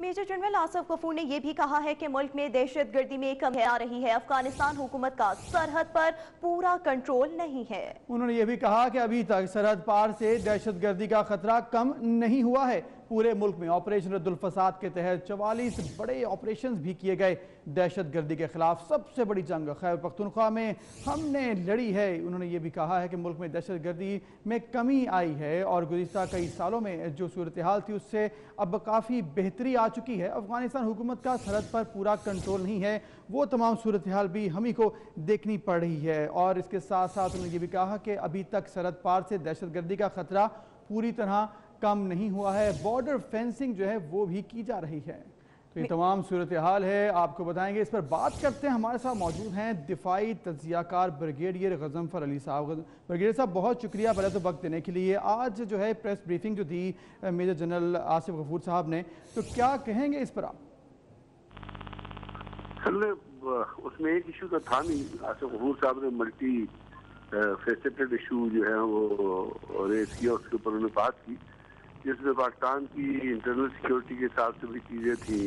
Major general Asif Ghafoor ने यह भी कहा है कि मुल्क में दहशत गर्दी में कमी आ रही है। अफगानिस्तान हुकूमत का सरहद पर पूरा कंट्रोल नहीं है। उन्होंने ये भी कहा कि अभी तक सरहद पार से दहशत गर्दी का खतरा कम नहीं हुआ है। पूरे मुल्क में ऑपरेशन रद्दुल फसाद के तहत 44 बड़े ऑपरेशंस भी किए गए। दहशत गर्दी के खिलाफ सबसे बड़ी जंग खैबर पख्तूनख्वा में हमने लड़ी है। उन्होंने ये भी कहा है कि मुल्क में दहशत गर्दी में कमी आई है और गुज़िश्ता कई सालों में जो सूरत हाल थी उससे अब काफ़ी बेहतरी आ चुकी है। अफगानिस्तान हुकूमत का सरहद पर पूरा कंट्रोल नहीं है, वो तमाम सूरत हाल भी हम ही को देखनी पड़ रही है। और इसके साथ साथ उन्होंने ये भी कहा कि अभी तक सरहद पार से दहशत गर्दी का खतरा पूरी तरह कम नहीं हुआ है। बॉर्डर फेंसिंग जो है वो भी की जा रही है। तो ये तमाम सूरत हाल है, आपको बताएंगे। इस पर बात करते हैं, हमारे साथ मौजूद हैं दिफाई तज्जियाकार ब्रिगेडियर गजनफर अली साहब। ब्रिगेडियर साहब, बहुत शुक्रिया पहले तो वक्त देने के लिए। आज जो है प्रेस ब्रीफिंग जो दी मेजर जनरल आसिफ गफूर साहब ने, तो क्या कहेंगे इस पर आप? उसमें एक इशू तो था नहीं। आसिफ गफूर साहब ने मल्टी फेसेटेड इशू जो है वो रेज किया, उसके ऊपर उन्होंने बात की जिसमें पाकिस्तान की इंटरनल सिक्योरिटी के हिसाब से भी चीज़ें थी,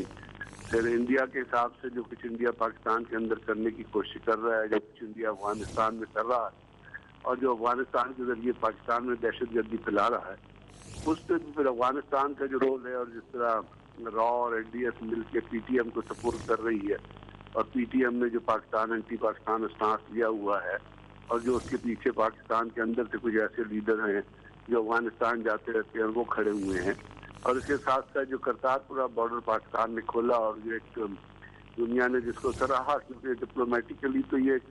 फिर इंडिया के हिसाब से जो कुछ इंडिया पाकिस्तान के अंदर करने की कोशिश कर रहा है, जो कुछ इंडिया अफगानिस्तान में कर रहा है और जो अफगानिस्तान के जरिए पाकिस्तान में दहशत गर्दी फैला रहा है, उस पर भी फिर अफगानिस्तान का जो रोल है और जिस तरह रॉ और एनडीएस मिल के पीटीएम को सपोर्ट कर रही है और पीटीएम ने जो पाकिस्तान एंटी पाकिस्तान स्टांस लिया हुआ है और जो उसके पीछे पाकिस्तान के अंदर से कुछ ऐसे लीडर हैं जो अफगानिस्तान जाते रहते हैं वो खड़े हुए हैं। और इसके साथ साथ जो करतारपुर बॉर्डर पाकिस्तान ने खोला और जो एक दुनिया ने जिसको सराहा, क्योंकि डिप्लोमेटिकली तो ये एक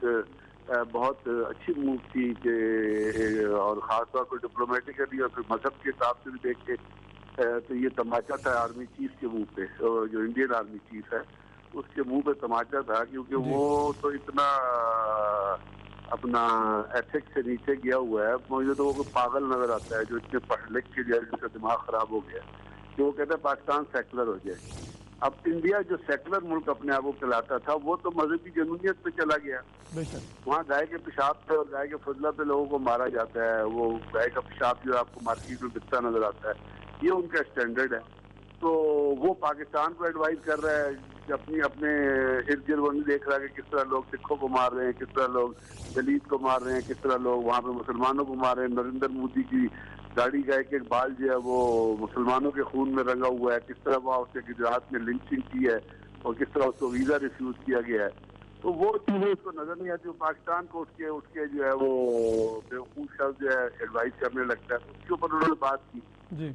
बहुत अच्छी मूव थी कि और ख़ासतौर पर डिप्लोमेटिकली और फिर मजहब के हिसाब से भी देख के तो ये तमाचा था आर्मी चीफ के मुंह पे, जो इंडियन आर्मी चीफ है उसके मुंह पे तमाचा था, क्योंकि वो तो इतना अपना एथिक्स से नीचे गया हुआ है। मुझे तो वो पागल नजर आता है जो इतने पढ़ लिख के जो जिसका दिमाग खराब हो गया, जो वो कहता है पाकिस्तान सेकुलर हो जाए। अब इंडिया जो सेकुलर मुल्क अपने आप को कहलाता था वो तो मजहबी जनूनियत पे चला गया। वहाँ गाय के पेशाब पे और गाय के फजला पे लोगों को मारा जाता है। वो गाय का पेशाब जो आपको मार्केट में बिकता नजर आता है, ये उनका स्टैंडर्ड है। तो वो पाकिस्तान को एडवाइज कर रहा है कि अपने इर्द गिर्द वो नहीं देख रहा है कि किस तरह लोग सिखों को मार रहे हैं, किस तरह लोग दलित को मार रहे हैं, किस तरह लोग वहाँ पे मुसलमानों को मार रहे हैं। नरेंद्र मोदी की दाढ़ी गाय के एक बाल जो है वो मुसलमानों के खून में रंगा हुआ है, किस तरह वहाँ उसके गुजरात में लिंचिंग की है और किस तरह उसको वीज़ा रिफ्यूज़ किया गया है। तो वो चीज़ें उसको नजर नहीं आती। पाकिस्तान को उसके जो है वो बेवकूफ़ शब्द जो है एडवाइस करने लगता है। उसके ऊपर उन्होंने बात की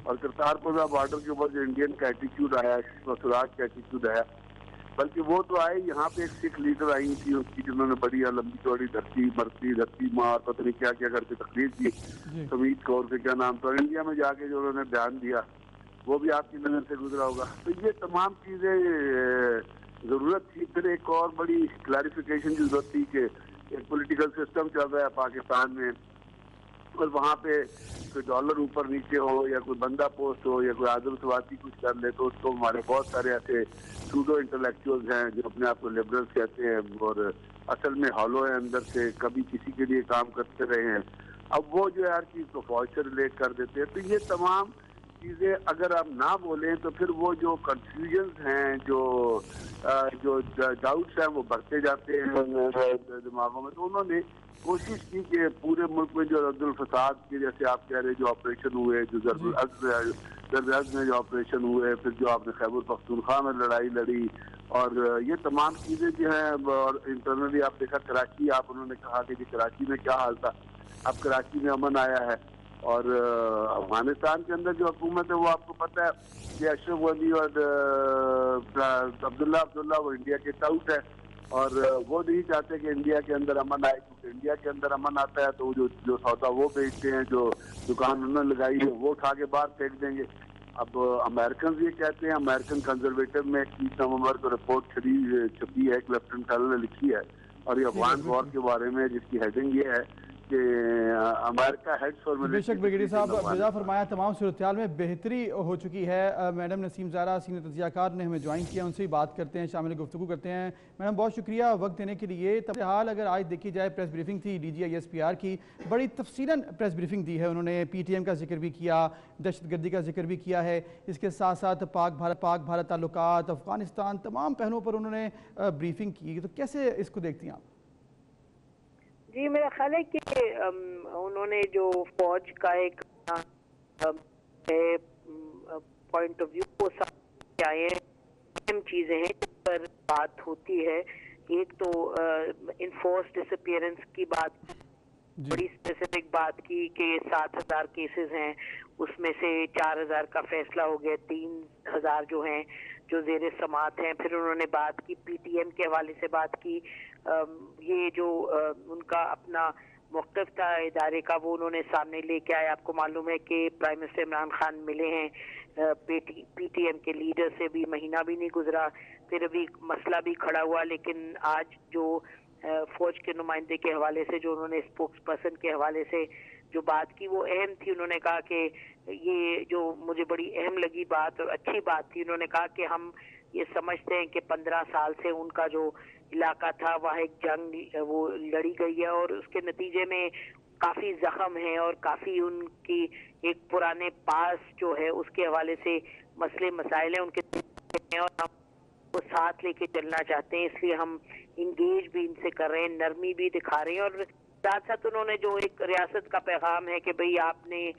और करतारपुर बॉर्डर के ऊपर जो इंडियन का एटीट्यूड आया, स्वराज का एटीट्यूड आया, बल्कि वो तो आए यहाँ पे एक सिख लीडर आई थी उसकी, जिन्होंने बड़ी लंबी चौड़ी धरती मार पता नहीं क्या क्या करके तकरीर की, समीत कौर के क्या नाम था, इंडिया में जाके जो उन्होंने बयान दिया वो भी आपकी नजर से गुजरा होगा। तो ये तमाम चीजें जरूरत थी। फिर एक और बड़ी क्लैरिफिकेशन की जरूरत थी कि एक पॉलिटिकल सिस्टम चल रहा है पाकिस्तान में और वहाँ पे कोई डॉलर ऊपर नीचे हो या कोई बंदा पोस्ट हो या कोई आदमसवादी कुछ कर ले तो उसको हमारे बहुत सारे ऐसे सूडो इंटेलेक्चुअल्स हैं जो अपने आप को लिबरल्स कहते हैं और असल में हॉलो है अंदर से, कभी किसी के लिए काम करते रहे हैं। अब वो जो है हर चीज़ को फौज से रिलेट कर देते हैं। तो ये तमाम चीज़ें अगर आप ना बोलें तो फिर वो जो कंफ्यूजन्स हैं, जो डाउट्स हैं वो बढ़ते जाते हैं दिमागों में। तो उन्होंने कोशिश की कि पूरे मुल्क में जो रद्दुल फसाद के जैसे आप कह रहे जो ऑपरेशन हुए, जो ज़रअज़ में जो ऑपरेशन हुए, फिर जो आपने खैबर पख्तूनख्वा में लड़ाई लड़ी और ये तमाम चीज़ें जो हैं और इंटरनली आप देखा कराची, आप उन्होंने कहा कि कराची में क्या हाल था, अब कराची में अमन आया है। और अफगानिस्तान के अंदर जो हुकूमत है वो आपको पता है कि अशरफ गनी और अब्दुल्ला वो इंडिया के टाउट है और वो नहीं चाहते कि इंडिया के अंदर अमन आए, क्योंकि इंडिया के अंदर अमन आता है तो जो सौदा वो बेचते हैं, जो दुकान उन्होंने लगाई है वो उठा के बाहर फेंक देंगे। अब अमेरिकन ये कहते हैं, अमेरिकन कंजर्वेटिव में 30 नवंबर को रिपोर्ट छपी है, एक लेफ्टिनेंट कर्नल ने लिखी है और ये अफगान वॉर के बारे में, जिसकी हेडिंग ये है کہ امریکہ ہیڈز فار بے شک بریگیڈیئر صاحب بجا فرمایا تمام صورتحال میں بہتری ہو چکی ہے۔ میڈم نسیم زہرا سینئر تجزیہ کار نے ہمیں جوائن کیا، ان سے ہی بات کرتے ہیں، شامل گفتگو کرتے ہیں۔ میڈم بہت شکریہ وقت دینے کے لیے۔ حال اگر آج دیکھی جائے پریس بریفنگ تھی DGISPR کی، بڑی تفصیلاً پریس بریفنگ دی ہے انہوں نے، PTM کا ذکر بھی کیا، دہشت گردی کا ذکر بھی کیا ہے، اس کے ساتھ ساتھ پاک بھارت تعلقات، افغانستان، تمام پہلوؤں پر انہوں نے بریفنگ کی، تو کیسے اس کو دیکھتی ہیں آپ؟ جی میرا خیال ہے کہ انہوں نے جو فوج کا ایک پوائنٹ آف ویو کو سامنے آئے ہیں، اہم چیزیں ہیں جس پر بات ہوتی ہے۔ ایک تو انفورس ڈس اپیئرنس کی بات، بڑی اسپیسیفک بات کی کہ 7,000 کیسز ہیں، اس میں سے 4,000 کا فیصلہ ہو گیا، 3,000 جو ہیں جو زیر سماعت ہیں۔ پھر انہوں نے بات کی PTM کے حوالے سے بات کی، یہ جو ان کا اپنا موقف تھا ادارے کا وہ انہوں نے سامنے لے کے آئے۔ آپ کو معلوم ہے کہ پرائم منسٹر عمران خان ملے ہیں PTM کے لیڈر سے، بھی مہینہ بھی نہیں گزرا، پھر ابھی مسئلہ بھی کھڑا ہوا، لیکن آج جو فوج کے نمائندے کے حوالے سے جو انہوں نے اسپوکس پرسن کے حوالے سے جو بات کی وہ اہم تھی۔ انہوں نے کہا کہ یہ جو مجھے بڑی اہم لگی بات اور اچھی بات تھی، انہوں نے کہا کہ ہم یہ سمجھتے ہیں کہ 15 سال سے ان کا جو علاقہ تھا وہاں ایک جنگ وہ لڑی گئی ہے اور اس کے نتیجے میں کافی زخم ہیں اور کافی ان کی ایک پرانے پاس جو ہے اس کے حوالے سے مسئلے مسائل ہیں ان کے، اور ہم وہ ساتھ لے کے چلنا چاہتے ہیں، اس لیے ہم انگیج بھی ان سے کر رہے ہیں، نرمی بھی دکھا رہے ہیں۔ اور ساتھ ساتھ انہوں نے جو ایک ریاست کا پیغام ہے کہ بھئی آپ نے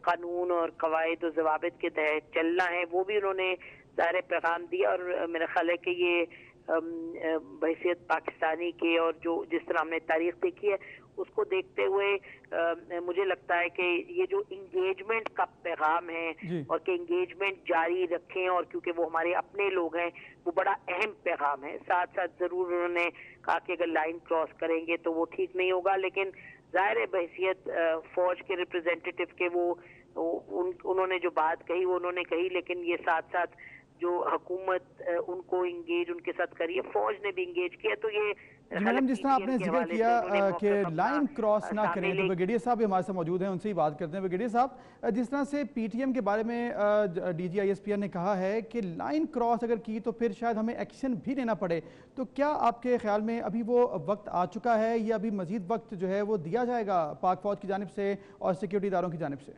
قانون اور قواعد و ضوابط کے تحت چلنا ہے، وہ بھی انہوں نے ظاہر پیغام دیا۔ اور میرا خیال ہے کہ یہ بحیثیت پاکستانی کے اور جو جس طرح ہم نے تاریخ دیکھی ہے اس کو دیکھتے ہوئے مجھے لگتا ہے کہ یہ جو انگیجمنٹ کا پیغام ہے اور کہ انگیجمنٹ جاری رکھیں، اور کیونکہ وہ ہمارے اپنے لوگ ہیں، وہ بڑا اہم پیغام ہے۔ ساتھ ساتھ ضرور انہوں نے کہا کہ اگر لائن کراس کریں گے تو وہ ٹھیک نہیں ہوگا، لیکن ظاہر بحیثیت فوج کے ریپرزینٹیٹو کے وہ انہوں نے جو بات کہی وہ انہوں نے کہی، لیکن یہ ساتھ ساتھ جو حکومت ان کو انگیج ان کے ساتھ کری ہے، فوج نے بھی انگیج کیا، تو یہ میڈم جس طرح آپ نے ذکر کیا کہ لائن کراس نہ کریں، تو بریگیڈیئر صاحب بھی ہمارے ساتھ موجود ہیں، ان سے ہی بات کرتے ہیں۔ بریگیڈیئر صاحب جس طرح سے PTM کے بارے میں DGISPR نے کہا ہے کہ لائن کراس اگر کی تو پھر شاید ہمیں ایکشن بھی لینا پڑے، تو کیا آپ کے خیال میں ابھی وہ وقت آ چکا ہے یا ابھی مزید وقت جو ہے وہ دیا جائے گا پاک فوج کی جانب سے اور سیکیورٹی اداروں کی جانب سے؟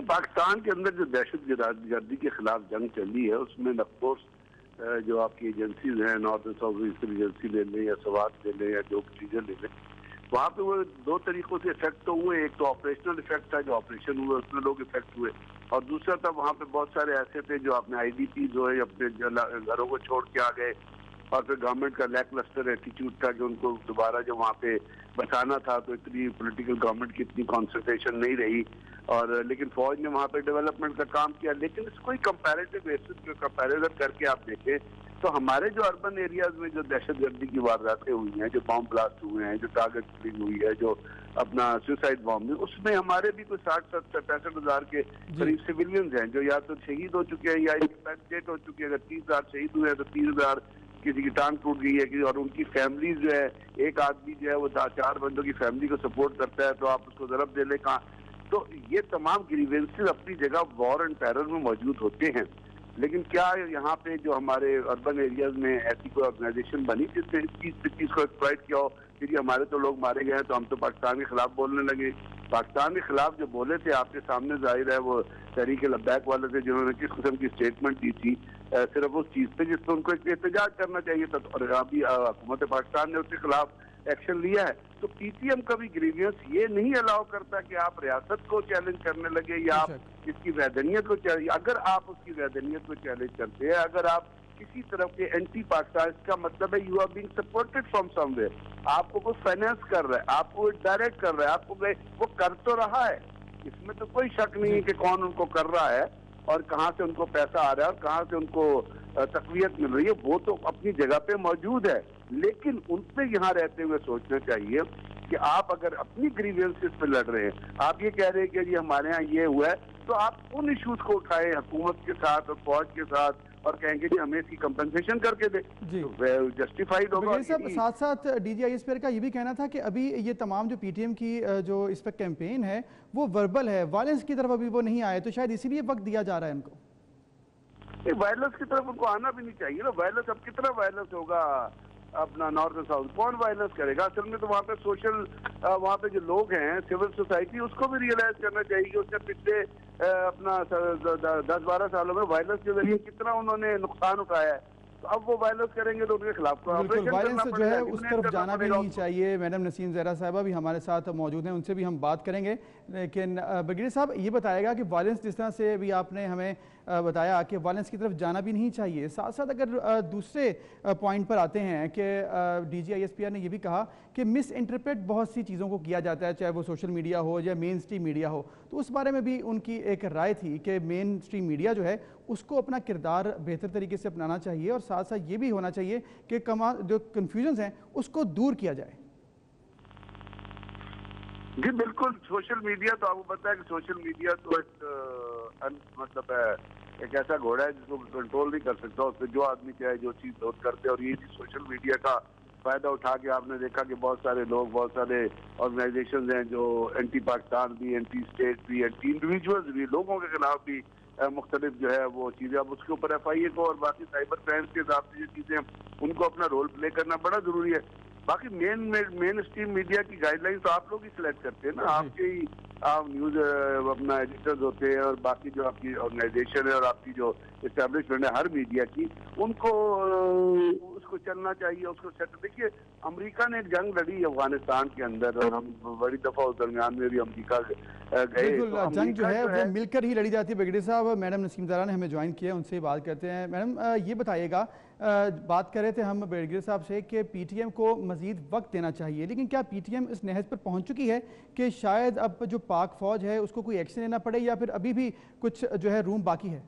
پاکستان کے اندر جو دہشت گردی کے خلاف جنگ چلی ہے اس میں افکورس جو آپ کی ایجنسیز ہیں، north and south eastern agency لے لیں یا سوات لے لیں یا جو چیزیں لے لیں، وہاں پہ وہ 2 طریقوں سے افیکٹ تو ہوئے۔ ایک تو آپریشنل افیکٹ تھا، جو آپریشن ہوئے اس میں لوگ افیکٹ ہوئے، اور دوسرا تھا وہاں پہ بہت سارے ایسے تھے جو اپنے IDPs ہوئے اپنے گھروں کو چھوڑ کے آ گئے، اور پھر گورنمنٹ کا لیک لسٹر ایٹیچیوڈ تھا کہ ان کو دوبارہ جو وہاں پہ بچانا تھا، تو اتنی پولیٹیکل گورنمنٹ کی اتنی کانسنٹریشن نہیں رہی، اور لیکن فوج نے وہاں پہ ڈیولپمنٹ کا کام کیا۔ لیکن اس کو کمپیریٹو بیسس پہ کمپیریزن کر کے آپ دیکھیں تو ہمارے جو اربن ایریاز میں جو دہشت گردی کی وارداتیں ہوئی ہیں، جو بام بلاسٹ ہوئے ہیں، جو ٹارگٹ کلنگ ہوئی ہے، جو اپنا سوسائڈ بام، اس میں ہمارے بھی کوئی 60-65 ہزار کے قریب سویلینز ہیں جو یا تو شہید ہو چکے ہیں یا انکیپیسیٹ ہو چکے ہیں۔ اگر 30,000 شہید ہوئے ہیں تو 30,000 کسی کی ٹانگ ٹوٹ گئی ہے، اور ان کی فیملیز جو ہے، ایک آدمی جو ہے وہ 4 بندوں کی فیملی کو سپورٹ کرتا ہے تو آپ اس کو ضرب دے لیں کہاں۔ تو یہ تمام گریوینسز اپنی جگہ وار اینڈ ٹیرر میں موجود ہوتے ہیں، لیکن کیا یہاں پہ جو ہمارے اربن ایریاز میں ایسی کوئی آرگنائزیشن بنی جس نے اس چیز کو ایکسپلائٹ کیا ہو کہ جی ہمارے تو لوگ مارے گئے ہیں تو ہم تو پاکستان کے خلاف بولنے لگے؟ پاکستان کے خلاف جو بولے تھے آپ کے سامنے ظاہر ہے وہ تحریک لبیک والے تھے، جنہوں نے کس قسم کی اسٹیٹمنٹ دی تھی صرف اس چیز پہ جس پہ ان کو احتجاج کرنا چاہیے تھا، اور ابھی حکومت پاکستان نے اس کے خلاف ایکشن لیا ہے۔ تو PTM کا بھی گریوینس یہ نہیں الاؤ کرتا کہ آپ ریاست کو چیلنج کرنے لگے یا آپ اس کی ویدنیت کو چیلنج، اگر آپ اس کی ویدنیت کو چیلنج کرتے ہیں، اگر آپ کسی طرف کے اینٹی پاکستان، اس کا مطلب ہے you are being supported from somewhere, آپ کو کوئی فائنانس کر رہا ہے، آپ کو ڈائریکٹ کر رہا ہے، آپ کو وہ کر تو رہا ہے، اس میں تو کوئی شک نہیں ہے کہ کون ان کو کر رہا ہے اور کہاں سے ان کو پیسہ آ رہا ہے اور کہاں سے ان کو تقویت مل رہی ہے، وہ تو اپنی جگہ پہ موجود ہے، لیکن ان پہ یہاں رہتے ہوئے سوچنا چاہیے کہ آپ اگر اپنی گریوینسز پہ لڑ رہے ہیں، آپ یہ کہہ رہے ہیں کہ یہ ہمارے ہاں یہ ہوا ہے، तो आप उन इश्यूज को उठाएं हुकूमत के साथ और फौज के साथ और कहेंगे कि हमें इसकी कंपनसेशन करके दे, तो जस्टिफाइड होगा। सब साथ साथ DGISP का ये भी कहना था कि अभी ये तमाम जो PTM की जो इस पर कैंपेन है वो वर्बल है, वायलेंस की तरफ अभी वो नहीं आए, तो शायद इसीलिए वक्त दिया जा रहा है उनको। वायलेंस की तरफ उनको आना भी नहीं चाहिए ना। वायलेंस अब कितना वायलेंस होगा अपना नॉर्थ और साउथ, कौन वायलेंस करेगा? असल में तो वहाँ पे सोशल, वहाँ पे जो लोग हैं सिविल सोसाइटी, उसको भी रियलाइज करना चाहिए कि उसने पिछले अपना 10-12 सालों में वायलेंस के जरिए कितना उन्होंने नुकसान उठाया है। तो अब वो वायलेंस करेंगे तो उनके खिलाफ वायलेंस जो है उस तरफ जाना भी नहीं चाहिए। मैडम नसीम ज़हरा साहिबा भी हमारे साथ मौजूद हैं, उनसे भी हम बात करेंगे। लेकिन ब्रिगेडियर साहब ये बताएगा कि वायलेंस जिस तरह से भी आपने हमें बताया कि वायलेंस की तरफ जाना भी नहीं चाहिए, साथ साथ अगर दूसरे पॉइंट पर आते हैं कि DGISP ने ये भी कहा कि मिस इंटरप्रेट बहुत सी चीज़ों को किया जाता है, चाहे वो सोशल मीडिया हो या मेन स्ट्रीम मीडिया हो, तो उस बारे में भी उनकी एक राय थी कि मेन स्ट्रीम मीडिया जो है उसको अपना किरदार बेहतर तरीके से अपनाना चाहिए और साथ साथ ये भी होना चाहिए कि जो कन्फ्यूजन्स हैं उसको दूर किया जाए। जी बिल्कुल, सोशल मीडिया तो आपको पता है कि सोशल मीडिया तो एक मतलब एक ऐसा घोड़ा है जिसको कंट्रोल नहीं कर सकता, उस पर जो आदमी चाहे जो चीज लोड करते, और ये सोशल मीडिया का फायदा उठा के आपने देखा कि बहुत सारे लोग, बहुत सारे ऑर्गेनाइजेशंस हैं जो एंटी पाकिस्तान भी, एंटी स्टेट भी, एंटी इंडिविजुअल्स भी, लोगों के खिलाफ भी मुख्तलिफ जो है वो चीजें, अब उसके ऊपर FIA को और बाकी साइबर क्राइम्स के हिसाब से ये चीजें उनको अपना रोल प्ले करना बड़ा जरूरी है। बाकी मेन स्ट्रीम मीडिया की गाइडलाइन तो आप लोग ही सिलेक्ट करते हैं ना, आपके ही आप न्यूज अपना एडिटर्स होते हैं और बाकी जो आपकी ऑर्गेनाइजेशन है और आपकी जो एस्टेब्लिशमेंट है हर मीडिया की, उनको उसको चलना चाहिए, उसको सेट। देखिए अमेरिका ने एक जंग लड़ी अफगानिस्तान के अंदर और हम बड़ी दफा उस दरमियान में भी अमेरिका गए, तो जंग जो है वो मिलकर ही लड़ी जाती है। ब्रिगेडियर साहब मैडम नसीम ज़हरा ने हमें ज्वाइन किया, उनसे बात करते हैं। मैडम ये बताइएगा, बात कर रहे थे हम ब्रिगेडियर साहब से कि PTM को मजीद वक्त देना चाहिए, लेकिन क्या PTM इस नहज पर पहुंच चुकी है कि शायद अब जो पाक फौज है उसको कोई एक्शन लेना पड़े, या फिर अभी भी कुछ जो है रूम बाकी है?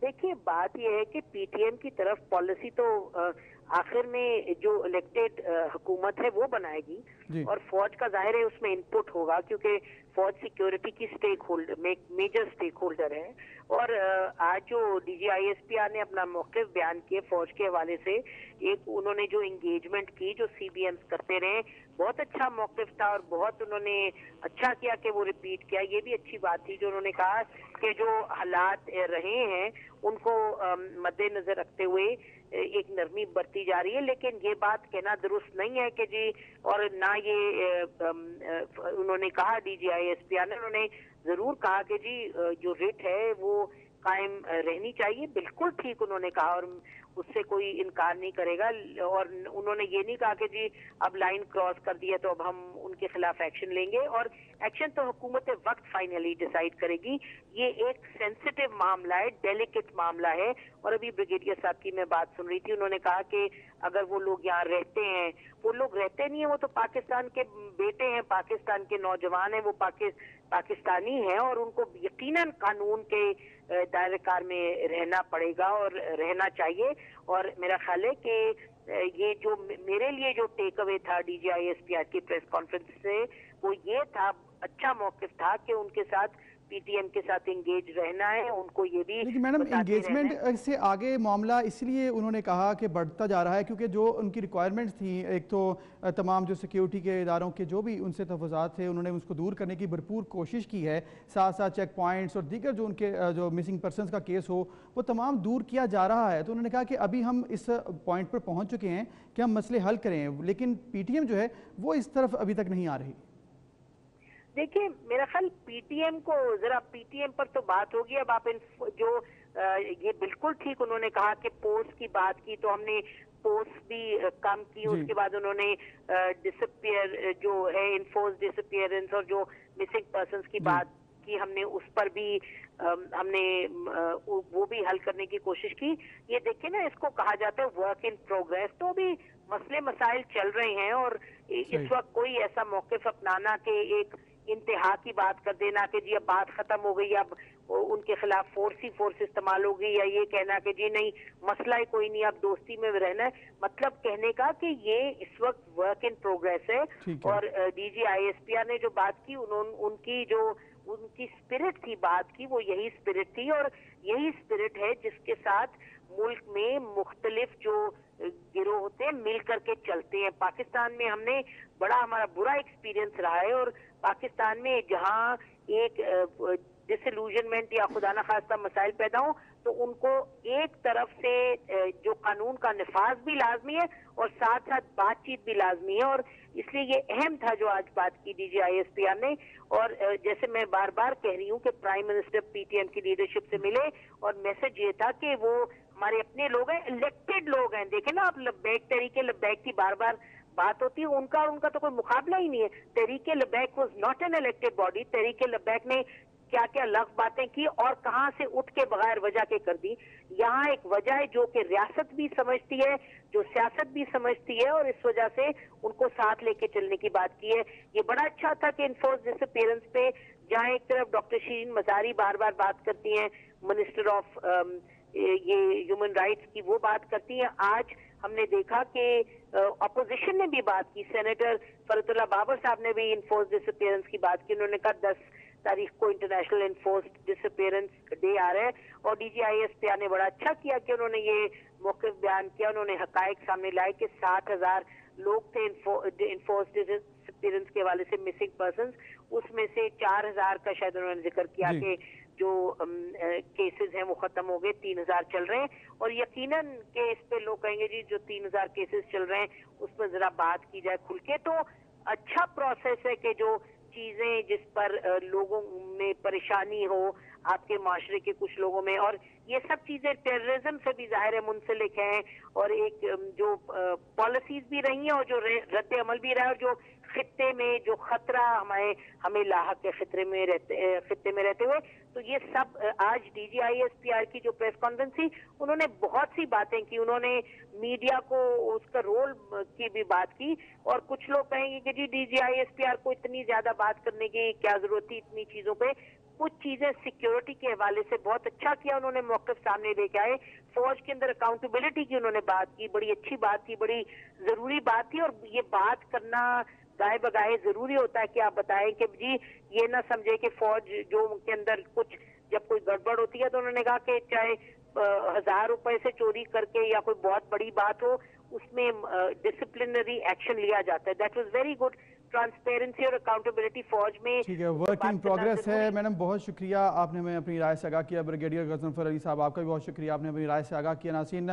देखिए बात यह है कि PTM की तरफ पॉलिसी तो आखिर में जो इलेक्टेड हुकूमत है वो बनाएगी और फौज का जाहिर है उसमें इनपुट होगा, क्योंकि फौज सिक्योरिटी की मेजर स्टेक होल्डर है। और आज जो DGISP ने अपना मौक़िफ़ बयान किए फौज के हवाले से, एक उन्होंने जो इंगेजमेंट की, जो CBMs करते रहे, बहुत अच्छा मौक़िफ़ था और बहुत उन्होंने अच्छा किया कि वो रिपीट किया। ये भी अच्छी बात थी जो उन्होंने कहा कि जो हालात रहे हैं उनको मद्देनजर रखते हुए एक नरमी बरती जा रही है, लेकिन ये बात कहना दुरुस्त नहीं है कि जी, और ना ये उन्होंने कहा DGISP ने, उन्होंने जरूर कहा कि जी जो रिट है वो कायम रहनी चाहिए, बिल्कुल ठीक उन्होंने कहा और उससे कोई इनकार नहीं करेगा। और उन्होंने ये नहीं कहा कि जी अब लाइन क्रॉस कर दिया तो अब हम उनके खिलाफ एक्शन लेंगे, और एक्शन तो हुकूमत वक्त फाइनली डिसाइड करेगी। ये एक सेंसिटिव मामला है, डेलिकेट मामला है। और अभी ब्रिगेडियर साहब की मैं बात सुन रही थी, उन्होंने कहा कि अगर वो लोग यहाँ रहते हैं, वो लोग रहते नहीं है, वो तो पाकिस्तान के बेटे हैं, पाकिस्तान के नौजवान हैं, वो पाकिस्तानी हैं और उनको यकीनन कानून के दायरेकार में रहना पड़ेगा और रहना चाहिए। और मेरा ख्याल है कि ये जो मेरे लिए जो टेक अवे था DGISP की प्रेस कॉन्फ्रेंस से, वो ये था, अच्छा मौक़िफ़ था कि उनके साथ PTM के साथ इंगेज रहना है, उनको ये भी। लेकिन मैडम इंगेजमेंट से आगे मामला इसलिए उन्होंने कहा कि बढ़ता जा रहा है क्योंकि जो उनकी रिक्वायरमेंट्स थी, एक तो तमाम जो सिक्योरिटी के इदारों के जो भी उनसे तफज़ात थे उन्होंने उसको दूर करने की भरपूर कोशिश की है, साथ साथ चेक पॉइंट्स और दीगर जो उनके जो मिसिंग पर्सनस का केस हो वो तमाम दूर किया जा रहा है। तो उन्होंने कहा कि अभी हम इस पॉइंट पर पहुँच चुके हैं कि हम मसले हल करें, लेकिन PTM जो है वो इस तरफ अभी तक नहीं आ रही। देखिए मेरा ख्याल PTM को जरा PTM पर तो बात होगी। अब आप जो ये बिल्कुल ठीक उन्होंने कहा कि पोस्ट की बात की, तो हमने पोस्ट भी कम की, उसके बाद उन्होंने डिसअपियर जो है इन्फोर्स डिसअपियरेंस और जो मिसिंग पर्सन्स की बात की, हमने उस पर भी हमने वो भी हल करने की कोशिश की। ये देखिए ना, इसको कहा जाता है वर्क इन प्रोग्रेस, तो भी मसले मसाइल चल रहे हैं और इस वक्त कोई ऐसा मौक़िफ़ अपनाना कि एक इंतहा की बात कर देना कि जी अब बात खत्म हो गई, अब उनके खिलाफ फोर्स इस्तेमाल होगी, या ये कहना कि जी नहीं मसला ही कोई नहीं, अब दोस्ती में रहना है, मतलब कहने का कि ये इस वक्त वर्क इन प्रोग्रेस है। और DGISP ने जो बात की, उनकी जो उनकी स्पिरिट थी बात की, वो यही स्पिरिट थी और यही स्पिरिट है जिसके साथ मुल्क में मुख्तलिफ जो गिरोह होते हैं मिल करके चलते हैं। पाकिस्तान में हमने हमारा बुरा एक्सपीरियंस रहा है और पाकिस्तान में जहां एक डिसइल्यूजनमेंट या खुदा न खास्ता मसाइल पैदा हो तो उनको एक तरफ से जो कानून का निफाज भी लाजमी है और साथ साथ बातचीत भी लाजमी है, और इसलिए ये अहम था जो आज बात की DGISPR ने। और जैसे मैं बार बार कह रही हूँ कि प्राइम मिनिस्टर PTM की लीडरशिप से मिले और मैसेज ये था कि वो हमारे अपने लोग हैं, इलेक्टेड लोग हैं। देखें ना आप, लब्बैक तहरीके लब्बैक की बार बार बात होती है, उनका और उनका तो कोई मुकाबला ही नहीं है। Tehreek-e Labbaik was not an elected body. Tehreek-e Labbaik ने क्या क्या लफ्ज़ बातें की और कहां से उठ के बगैर वजह के कर दी। यहाँ एक वजह है जो कि रियासत भी समझती है, जो सियासत भी समझती है, और इस वजह से उनको साथ लेके चलने की बात की है। ये बड़ा अच्छा था कि इन्फोर्स डिसअपीयरेंस पे जहाँ एक तरफ डॉक्टर शीरीन मज़ारी बार बार बात करती हैं, मिनिस्टर ऑफ ये ह्यूमन राइट्स की वो बात करती हैं, आज हमने देखा कि अपोजिशन ने भी बात की। सेनेटर फरतुल्लाह बाबर साहब ने भी इन्फोर्स डिसअपीयरेंस की बात की। उन्होंने कहा 10 तारीख को इंटरनेशनल इन्फोर्स्ड डिसअपीयरेंस डे आ रहा है, और DGISPR ने बड़ा अच्छा किया कि उन्होंने ये मौक़िफ़ बयान किया। उन्होंने हक़ाइक़ सामने लाए कि 60,000 लोग थे इन्फोर्स्ड डिसअपीयरेंस के हवाले से मिसिंग पर्सन्स, उसमें से 4,000 का शायद उन्होंने जिक्र किया कि जो केसेस हैं वो खत्म हो गए, 3,000 चल रहे हैं। और यकीनन के इस पे लोग कहेंगे जी जो 3,000 केसेस चल रहे हैं उस पर जरा बात की जाए खुल के। तो अच्छा प्रोसेस है कि जो चीजें जिस पर लोगों में परेशानी हो, आपके माशरे के कुछ लोगों में, और ये सब चीजें टेररिज्म से भी जाहिर है मुंसलिक हैं, और एक जो पॉलिसीज भी रही हैं और जो रद्द अमल भी रहा है, और जो खित्ते में जो खतरा हमें लाहक के खित्ते में रहते हुए, तो ये सब आज DGISPR की जो प्रेस कॉन्फ्रेंस थी उन्होंने बहुत सी बातें की। उन्होंने मीडिया को उसका रोल की भी बात की, और कुछ लोग कहेंगे कि जी DGISPR को इतनी ज्यादा बात करने की क्या जरूरत थी इतनी चीजों पे। कुछ चीजें सिक्योरिटी के हवाले से बहुत अच्छा किया उन्होंने, मौक़िफ़ सामने लेके आए। फौज के अंदर अकाउंटेबिलिटी की उन्होंने बात की, बड़ी अच्छी बात थी, बड़ी जरूरी बात थी। और ये बात करना गाए बगाए जरूरी होता है कि आप बताएं कि जी ये ना समझे कि फौज जो उनके अंदर कुछ जब कोई गड़बड़ होती है तो उन्होंने कहा कि चाहे 1,000 रुपए से चोरी करके या कोई बहुत बड़ी बात हो उसमें डिसिप्लिनरी एक्शन लिया जाता है। That was very good. Transparency और अकाउंटेबिलिटी फौज में ठीक है, वर्क इन प्रोग्रेस है। मैडम बहुत शुक्रिया, आपने हमें अपनी राय से आगाह किया। ब्रिगेडियर गजनफर अली साहब आपका भी बहुत शुक्रिया, आपने अपनी राय से आगाह किया। नाज़रीन